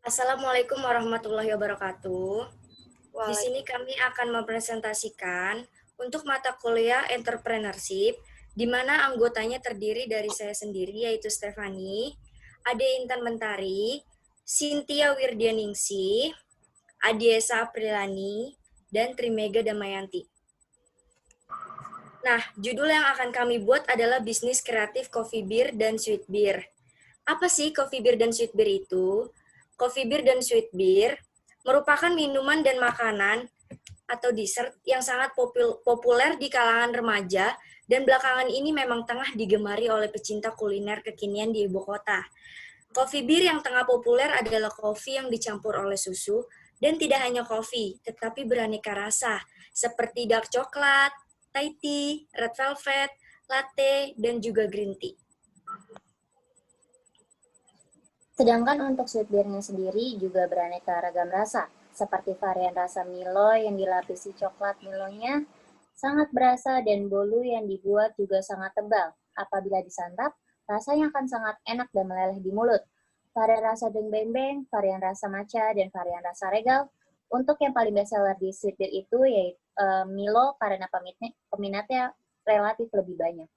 Assalamualaikum warahmatullahi wabarakatuh. Di sini Waalaikumsalam. kami akan mempresentasikan untuk mata kuliah entrepreneurship, di mana anggotanya terdiri dari saya sendiri, yaitu Stefani, Ade Intan Mentari, Cynthia Wirdianingsi, Adiesa Aprilani, dan Trimega Damayanti. Nah, judul yang akan kami buat adalah bisnis kreatif coffee beer dan sweet beer. Apa sih coffee beer dan sweet beer itu? Coffee beer dan sweet beer merupakan minuman dan makanan atau dessert yang sangat populer di kalangan remaja dan belakangan ini memang tengah digemari oleh pecinta kuliner kekinian di ibu kota. Coffee beer yang tengah populer adalah kopi yang dicampur oleh susu dan tidak hanya kopi, tetapi beraneka rasa seperti dark coklat, Thai tea, red velvet, latte, dan juga green tea. Sedangkan untuk sweet beer-nya sendiri juga beraneka ragam rasa, seperti varian rasa Milo yang dilapisi coklat Milonya sangat berasa dan bolu yang dibuat juga sangat tebal. Apabila disantap, rasanya akan sangat enak dan meleleh di mulut. Varian rasa deng-beng, varian rasa matcha, dan varian rasa regal. Untuk yang paling bestseller di sweet beer itu yaitu Milo karena peminatnya relatif lebih banyak.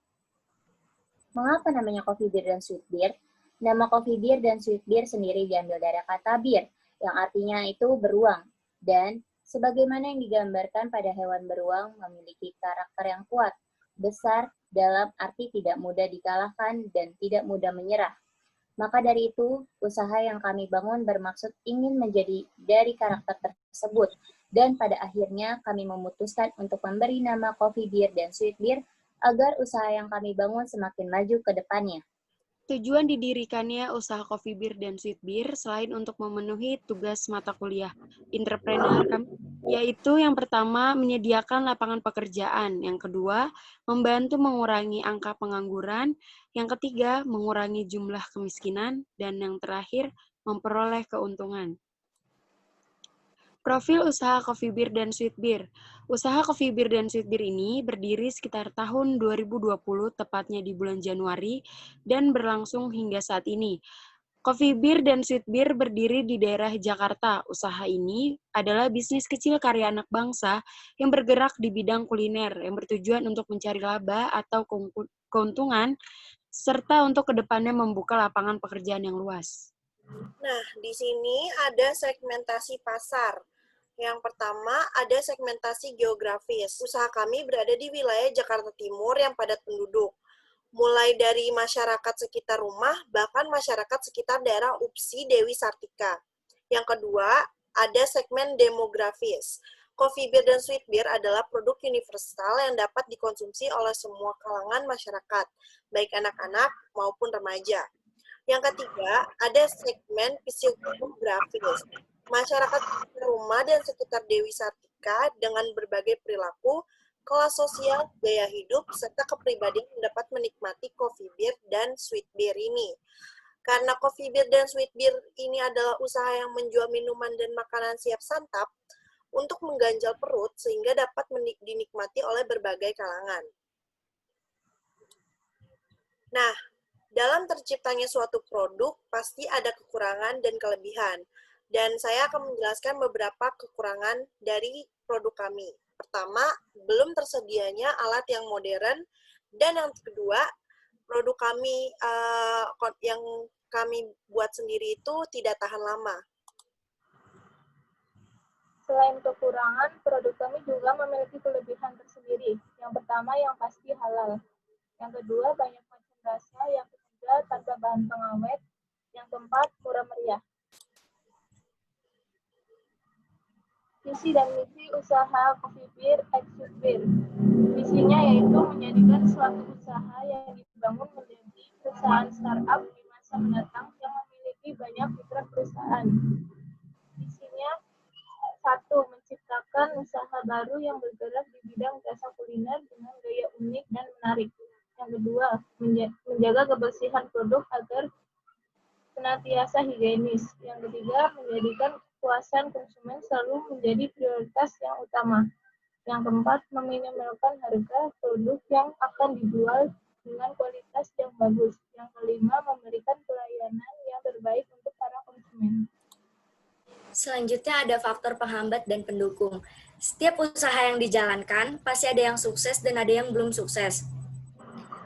Mengapa namanya coffee beer dan sweet beer? Nama coffee beer dan sweet beer sendiri diambil dari kata beer, yang artinya itu beruang. Dan sebagaimana yang digambarkan pada hewan beruang memiliki karakter yang kuat, besar, dalam arti tidak mudah dikalahkan dan tidak mudah menyerah. Maka dari itu, usaha yang kami bangun bermaksud ingin menjadi dari karakter tersebut. Dan pada akhirnya kami memutuskan untuk memberi nama coffee beer dan sweet beer agar usaha yang kami bangun semakin maju ke depannya. Tujuan didirikannya usaha coffee beer dan sweet beer selain untuk memenuhi tugas mata kuliah entrepreneur kami, yaitu yang pertama menyediakan lapangan pekerjaan, yang kedua membantu mengurangi angka pengangguran, yang ketiga mengurangi jumlah kemiskinan, dan yang terakhir memperoleh keuntungan. Profil usaha coffee beer dan sweet beer. Usaha coffee beer dan sweet beer ini berdiri sekitar tahun 2020, tepatnya di bulan Januari, dan berlangsung hingga saat ini. Coffee beer dan sweet beer berdiri di daerah Jakarta. Usaha ini adalah bisnis kecil karya anak bangsa yang bergerak di bidang kuliner, yang bertujuan untuk mencari laba atau keuntungan, serta untuk kedepannya membuka lapangan pekerjaan yang luas. Nah, di sini ada segmentasi pasar. Yang pertama, ada segmentasi geografis. Usaha kami berada di wilayah Jakarta Timur yang padat penduduk. Mulai dari masyarakat sekitar rumah, bahkan masyarakat sekitar daerah UPSI Dewi Sartika. Yang kedua, ada segmen demografis. Coffee beer dan sweet beer adalah produk universal yang dapat dikonsumsi oleh semua kalangan masyarakat, baik anak-anak maupun remaja. Yang ketiga, ada segmen psikografis. Masyarakat rumah dan sekitar Dewi Sartika dengan berbagai perilaku, kelas sosial, gaya hidup, serta kepribadian dapat menikmati coffee beer dan sweet beer ini. Karena coffee beer dan sweet beer ini adalah usaha yang menjual minuman dan makanan siap santap untuk mengganjal perut sehingga dapat dinikmati oleh berbagai kalangan. Nah, dalam terciptanya suatu produk, pasti ada kekurangan dan kelebihan. Dan saya akan menjelaskan beberapa kekurangan dari produk kami. Pertama, belum tersedianya alat yang modern. Dan yang kedua, produk kami yang kami buat sendiri itu tidak tahan lama. Selain kekurangan, produk kami juga memiliki kelebihan tersendiri. Yang pertama, yang pasti halal. Yang kedua, banyak macam rasa. Yang ketiga, tanpa bahan pengawet. Yang keempat, murah meriah. Visi dan misi usaha Coffee Beer X Sweet Beer. Visinya yaitu menjadikan suatu usaha yang dibangun menjadi perusahaan startup di masa mendatang yang memiliki banyak mitra perusahaan. Visinya, satu, menciptakan usaha baru yang bergerak di bidang jasa kuliner dengan gaya unik dan menarik. Yang kedua, menjaga kebersihan produk agar senantiasa higienis. Yang ketiga, menjadikan kepuasan konsumen selalu menjadi prioritas yang utama. Yang keempat, meminimalkan harga produk yang akan dijual dengan kualitas yang bagus. Yang kelima, memberikan pelayanan yang terbaik untuk para konsumen. Selanjutnya ada faktor penghambat dan pendukung. Setiap usaha yang dijalankan, pasti ada yang sukses dan ada yang belum sukses.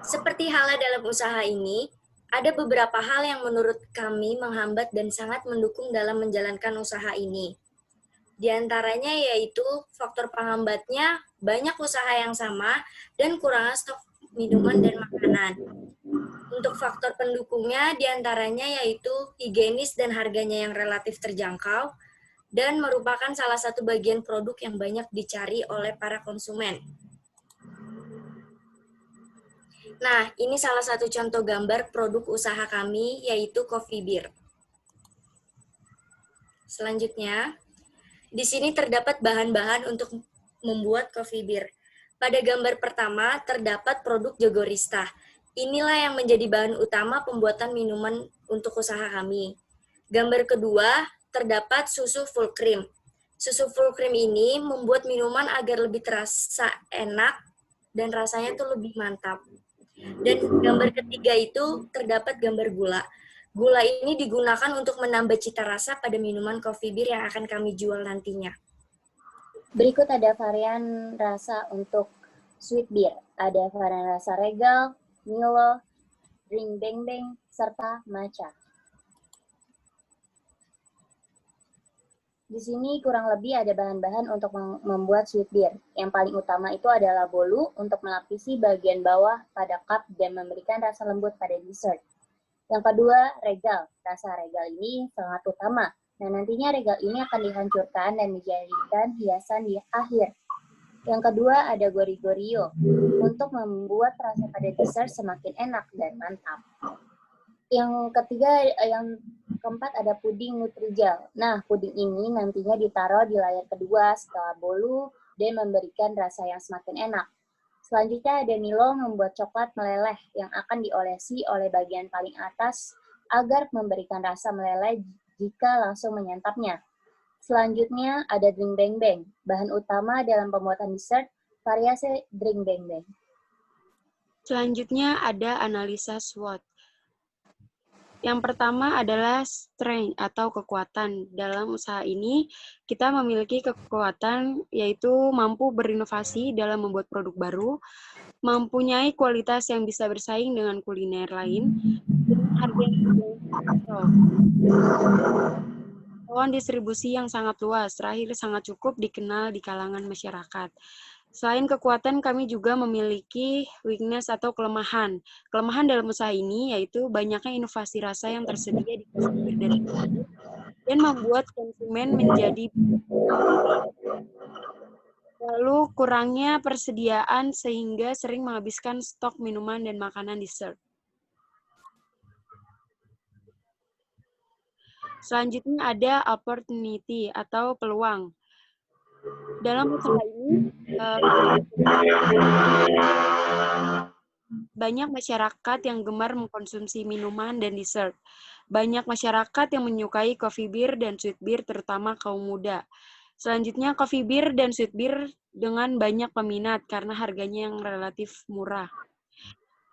Seperti halnya dalam usaha ini, ada beberapa hal yang menurut kami menghambat dan sangat mendukung dalam menjalankan usaha ini. Di antaranya yaitu faktor penghambatnya banyak usaha yang sama dan kurangnya stok minuman dan makanan. Untuk faktor pendukungnya diantaranya yaitu higienis dan harganya yang relatif terjangkau dan merupakan salah satu bagian produk yang banyak dicari oleh para konsumen. Nah, ini salah satu contoh gambar produk usaha kami yaitu Coffee Beer. Selanjutnya, di sini terdapat bahan-bahan untuk membuat coffee beer. Pada gambar pertama terdapat produk Jogorista. Inilah yang menjadi bahan utama pembuatan minuman untuk usaha kami. Gambar kedua terdapat susu full cream. Susu full cream ini membuat minuman agar lebih terasa enak dan rasanya tuh lebih mantap. Dan gambar ketiga itu terdapat gambar gula. Gula ini digunakan untuk menambah cita rasa pada minuman coffee beer yang akan kami jual nantinya. Berikut ada varian rasa untuk sweet beer. Ada varian rasa Regal, Milo, Drink Bang Bang, serta Matcha. Di sini kurang lebih ada bahan-bahan untuk membuat sweet beer. Yang paling utama itu adalah bolu untuk melapisi bagian bawah pada cup dan memberikan rasa lembut pada dessert. Yang kedua, regal. Rasa regal ini sangat utama. Nah, nantinya regal ini akan dihancurkan dan dijadikan hiasan di akhir. Yang kedua, ada gori-gorio untuk membuat rasa pada dessert semakin enak dan mantap. Yang ketiga, yang keempat ada puding Nutrijel. Nah, puding ini nantinya ditaruh di layar kedua setelah bolu dan memberikan rasa yang semakin enak. Selanjutnya ada Milo membuat coklat meleleh yang akan diolesi oleh bagian paling atas agar memberikan rasa meleleh jika langsung menyantapnya. Selanjutnya ada Drink Bang Bang, bahan utama dalam pembuatan dessert variasi Drink Bang Bang. Selanjutnya ada analisa SWOT. Yang pertama adalah strength atau kekuatan. Dalam usaha ini, kita memiliki kekuatan yaitu mampu berinovasi dalam membuat produk baru, mempunyai kualitas yang bisa bersaing dengan kuliner lain, dengan harga yang terjangkau, jangkauan distribusi yang sangat luas, terakhir sangat cukup dikenal di kalangan masyarakat. Selain kekuatan, kami juga memiliki weakness atau kelemahan. Kelemahan dalam usaha ini yaitu banyaknya inovasi rasa yang tersedia di coffee beer dan dan membuat konsumen menjadi lalu kurangnya persediaan sehingga sering menghabiskan stok minuman dan makanan dessert. Selanjutnya ada opportunity atau peluang. Dalam usaha ini, banyak masyarakat yang gemar mengkonsumsi minuman dan dessert. Banyak masyarakat yang menyukai coffee beer dan sweet beer, terutama kaum muda. Selanjutnya, coffee beer dan sweet beer dengan banyak peminat karena harganya yang relatif murah.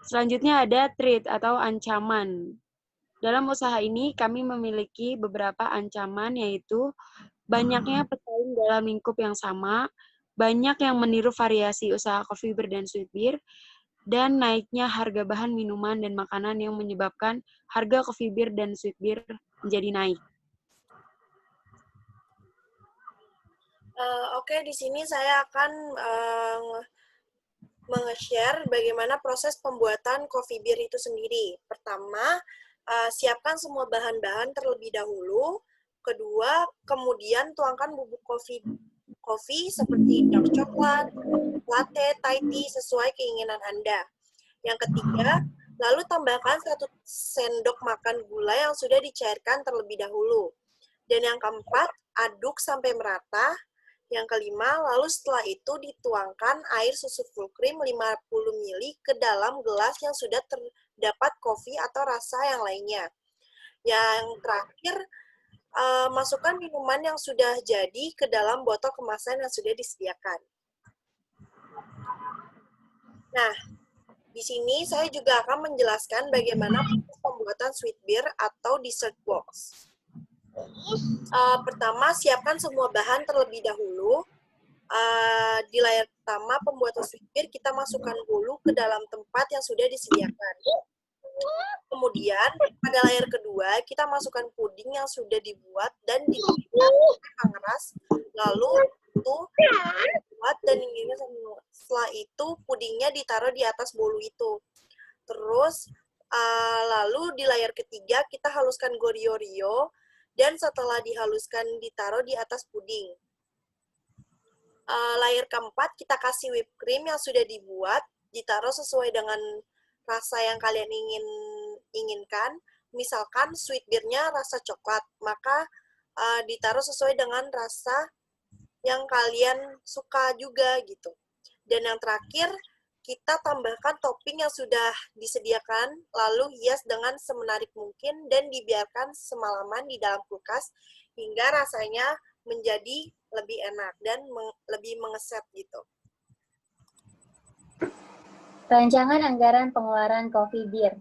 Selanjutnya ada threat atau ancaman. Dalam usaha ini, kami memiliki beberapa ancaman, yaitu banyaknya pesaing dalam lingkup yang sama, banyak yang meniru variasi usaha coffee beer dan sweet beer, dan naiknya harga bahan minuman dan makanan yang menyebabkan harga coffee beer dan sweet beer menjadi naik. Oke, di sini saya akan meng-share bagaimana proses pembuatan coffee beer itu sendiri. Pertama, siapkan semua bahan-bahan terlebih dahulu. Kedua, kemudian tuangkan bubuk kopi seperti dark coklat, latte, Thai tea sesuai keinginan Anda. Yang ketiga, lalu tambahkan 1 sendok makan gula yang sudah dicairkan terlebih dahulu. Dan yang keempat, aduk sampai merata. Yang kelima, lalu setelah itu dituangkan air susu full cream 50 ml ke dalam gelas yang sudah terdapat kopi atau rasa yang lainnya. Yang terakhir, masukkan minuman yang sudah jadi ke dalam botol kemasan yang sudah disediakan. Nah, di sini saya juga akan menjelaskan bagaimana proses pembuatan sweet beer atau dessert box. Pertama, siapkan semua bahan terlebih dahulu. Di layar pertama, pembuatan sweet beer, kita masukkan bolu ke dalam tempat yang sudah disediakan. Kemudian, pada layar kedua, kita masukkan puding yang sudah dibuat dan didinginkan sampai mengeras. Lalu, itu buat dan dinginkan sampai mengeras. Setelah itu, pudingnya ditaruh di atas bolu itu. Terus, lalu di layar ketiga, kita haluskan Goryeo, dan setelah dihaluskan, ditaruh di atas puding. Layar keempat, kita kasih whipped cream yang sudah dibuat, ditaruh sesuai dengan rasa yang kalian inginkan. Misalkan sweet beer-nya rasa coklat, maka ditaruh sesuai dengan rasa yang kalian suka juga gitu. Dan yang terakhir, kita tambahkan topping yang sudah disediakan, lalu hias dengan semenarik mungkin dan dibiarkan semalaman di dalam kulkas hingga rasanya menjadi lebih enak dan lebih mengeset gitu. Rancangan anggaran pengeluaran coffee beer.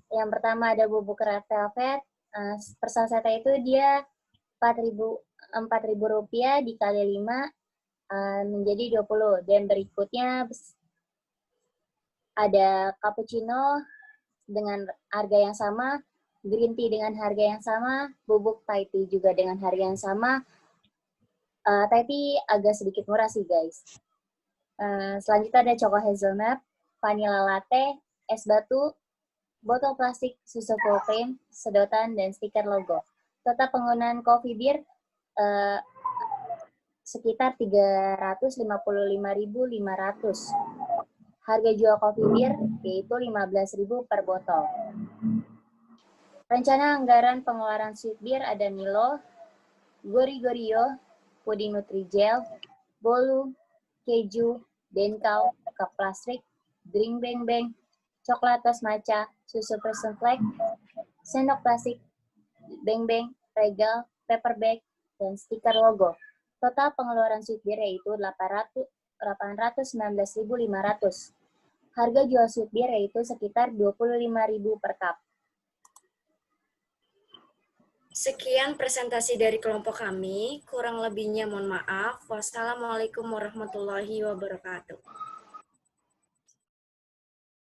Yang pertama ada bubuk red velvet. Per sasetnya itu dia Rp4.000 dikali 5 menjadi 20. Dan berikutnya ada cappuccino dengan harga yang sama, green tea dengan harga yang sama, bubuk Thai tea juga dengan harga yang sama. Thai tea agak sedikit murah sih guys. Selanjutnya ada choco hazelnut, vanilla latte, es batu, botol plastik susu full cream, sedotan, dan stiker logo. Total penggunaan coffee beer sekitar 355.500. Harga jual coffee beer yaitu 15.000 per botol. Rencana anggaran pengeluaran sweet beer ada Milo, Goryeo, puding Nutrijel, bolu, keju, denkau, cup plastik, drink bang bang, coklat tos matcha, susu frozen flake, sendok plastik, bang bang, regal, paper bag, dan stiker logo. Total pengeluaran sweet beer yaitu 819.500. Harga jual sweet beer yaitu sekitar 25.000 per cup. Sekian presentasi dari kelompok kami. Kurang lebihnya mohon maaf. Wassalamualaikum warahmatullahi wabarakatuh.